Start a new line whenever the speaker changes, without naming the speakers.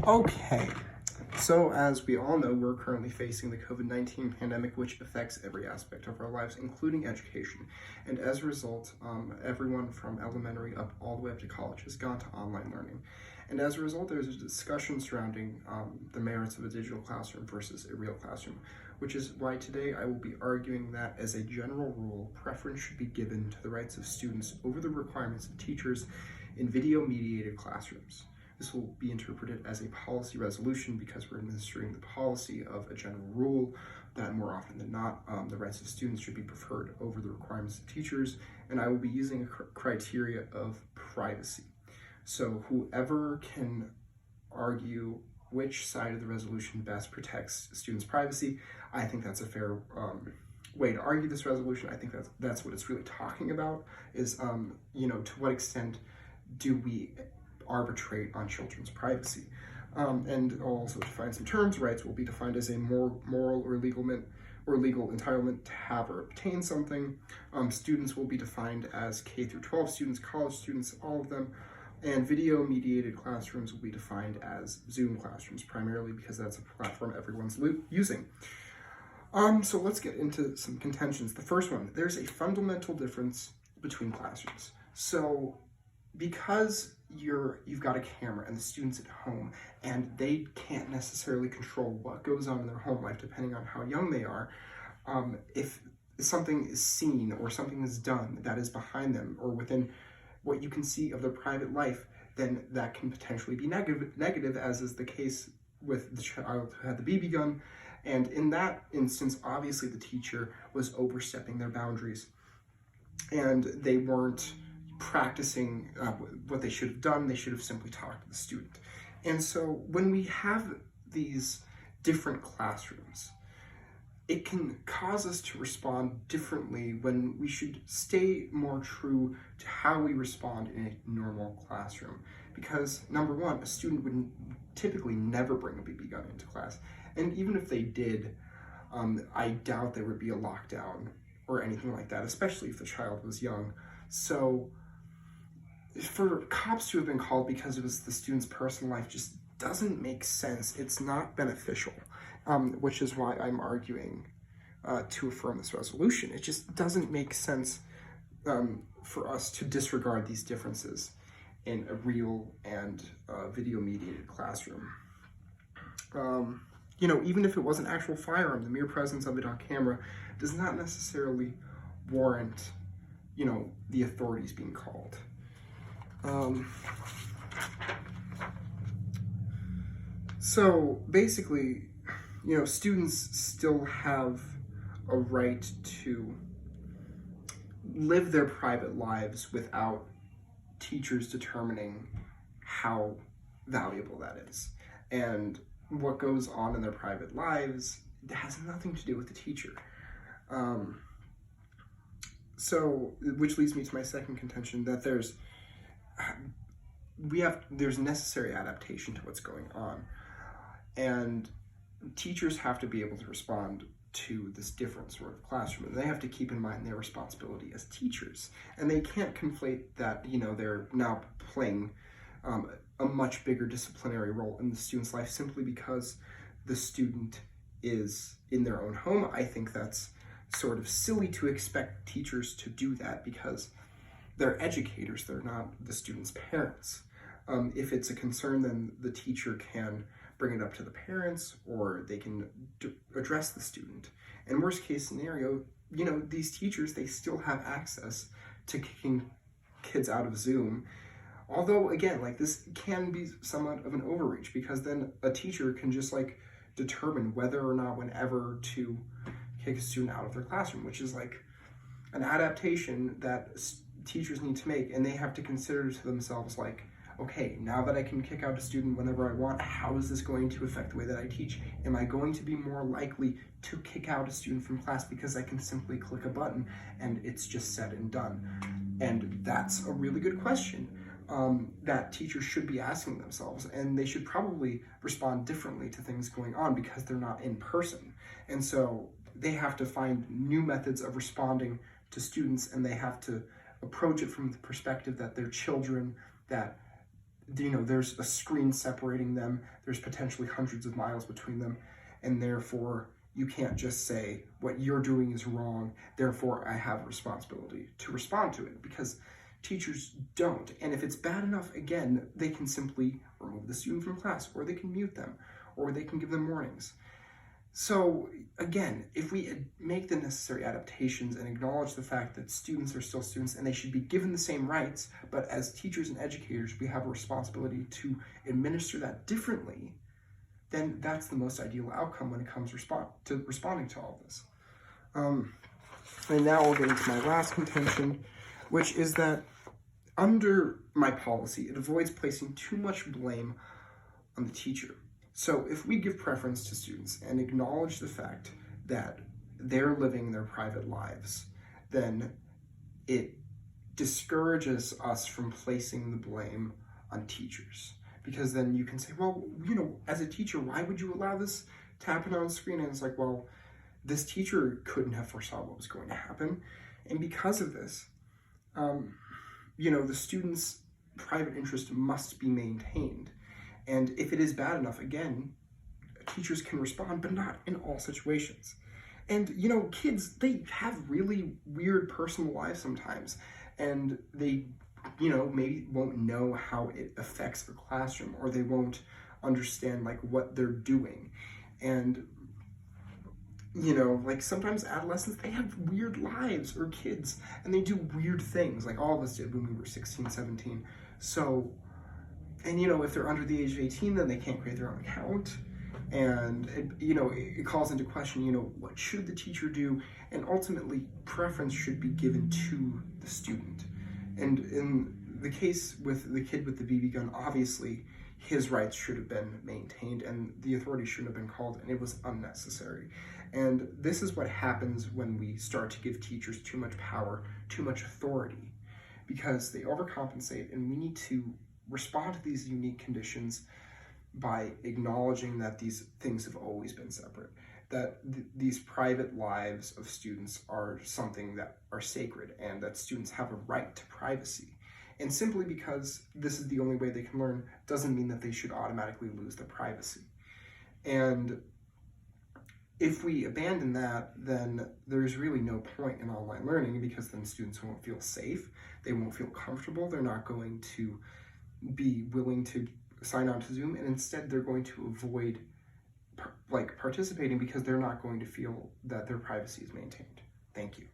Okay, so as we all know, we're currently facing the COVID-19 pandemic, which affects every aspect of our lives, including education. And as a result, everyone from elementary up all the way up to college has gone to online learning. And as a result, there's a discussion surrounding the merits of a digital classroom versus a real classroom, which is why today I will be arguing that as a general rule, preference should be given to the rights of students over the requirements of teachers in video-mediated classrooms. This will be interpreted as a policy resolution because we're administering the policy of a general rule that more often than not, the rights of students should be preferred over the requirements of teachers, and I will be using a criteria of privacy. So whoever can argue which side of the resolution best protects students' privacy, I think that's a fair way to argue this resolution. I think that's what it's really talking about is, to what extent do we arbitrate on children's privacy. And I'll also define some terms. Rights will be defined as a moral or legal entitlement to have or obtain something. Students will be defined as K through 12 students, college students, all of them. And video-mediated classrooms will be defined as Zoom classrooms, primarily because that's a platform everyone's using. So let's get into some contentions. The first one, there's a fundamental difference between classrooms. So because you've got a camera and the student's at home and they can't necessarily control what goes on in their home life depending on how young they are, if something is seen or something is done that is behind them or within what you can see of their private life, then that can potentially be negative, as is the case with the child who had the BB gun. And in that instance, obviously the teacher was overstepping their boundaries and they weren't practicing what they should have done. They should have simply talked to the student. And so when we have these different classrooms, it can cause us to respond differently when we should stay more true to how we respond in a normal classroom. Because number one, a student would typically never bring a BB gun into class. And even if they did, I doubt there would be a lockdown or anything like that, especially if the child was young. So for cops to have been called because it was the student's personal life just doesn't make sense. It's not beneficial, which is why I'm arguing to affirm this resolution. It just doesn't make sense for us to disregard these differences in a real and video-mediated classroom. Even if it was an actual firearm, the mere presence of it on camera does not necessarily warrant, the authorities being called. So basically, students still have a right to live their private lives without teachers determining how valuable that is. And what goes on in their private lives has nothing to do with the teacher. Which leads me to my second contention, that there's necessary adaptation to what's going on. And teachers have to be able to respond to this different sort of classroom. And they have to keep in mind their responsibility as teachers. And they can't conflate that, they're now playing a much bigger disciplinary role in the student's life simply because the student is in their own home. I think that's sort of silly to expect teachers to do that because they're educators, they're not the student's parents. If it's a concern, then the teacher can bring it up to the parents or they can address the student. And worst case scenario, these teachers, they still have access to kicking kids out of Zoom. Although, again, this can be somewhat of an overreach because then a teacher can just determine whether or not whenever to kick a student out of their classroom, which is an adaptation that teachers need to make, and they have to consider to themselves okay, now that I can kick out a student whenever I want, how is this going to affect the way that I teach? Am I going to be more likely to kick out a student from class because I can simply click a button and it's just said and done? And that's a really good question that teachers should be asking themselves, and they should probably respond differently to things going on because they're not in person. And so they have to find new methods of responding to students, and they have to approach it from the perspective that they're children, that there's a screen separating them, there's potentially hundreds of miles between them, and therefore you can't just say what you're doing is wrong, therefore I have a responsibility to respond to it, because teachers don't. And if it's bad enough, again, they can simply remove the student from class, or they can mute them, or they can give them warnings. So again, if we make the necessary adaptations and acknowledge the fact that students are still students and they should be given the same rights, but as teachers and educators, we have a responsibility to administer that differently, then that's the most ideal outcome when it comes to responding to all of this. And now I'll get into my last contention, which is that under my policy, it avoids placing too much blame on the teacher. So if we give preference to students and acknowledge the fact that they're living their private lives, then it discourages us from placing the blame on teachers. Because then you can say, well, as a teacher, why would you allow this to happen on screen? And it's like, well, this teacher couldn't have foresaw what was going to happen. And because of this, the student's private interest must be maintained. And if it is bad enough, again, teachers can respond, but not in all situations. And, kids, they have really weird personal lives sometimes, and they, maybe won't know how it affects the classroom, or they won't understand, what they're doing. And, sometimes adolescents, they have weird lives, or kids, and they do weird things, like all of us did when we were 16, 17. So, and, if they're under the age of 18, then they can't create their own account. And, it calls into question, what should the teacher do? And ultimately, preference should be given to the student. And in the case with the kid with the BB gun, obviously, his rights should have been maintained, and the authorities shouldn't have been called, and it was unnecessary. And this is what happens when we start to give teachers too much power, too much authority, because they overcompensate, and we need to respond to these unique conditions by acknowledging that these things have always been separate, that these private lives of students are something that are sacred, and that students have a right to privacy. And simply because this is the only way they can learn doesn't mean that they should automatically lose their privacy. And if we abandon that, then there's really no point in online learning, because then students won't feel safe, they won't feel comfortable, they're not going to be willing to sign on to Zoom, and instead they're going to avoid participating because they're not going to feel that their privacy is maintained. Thank you.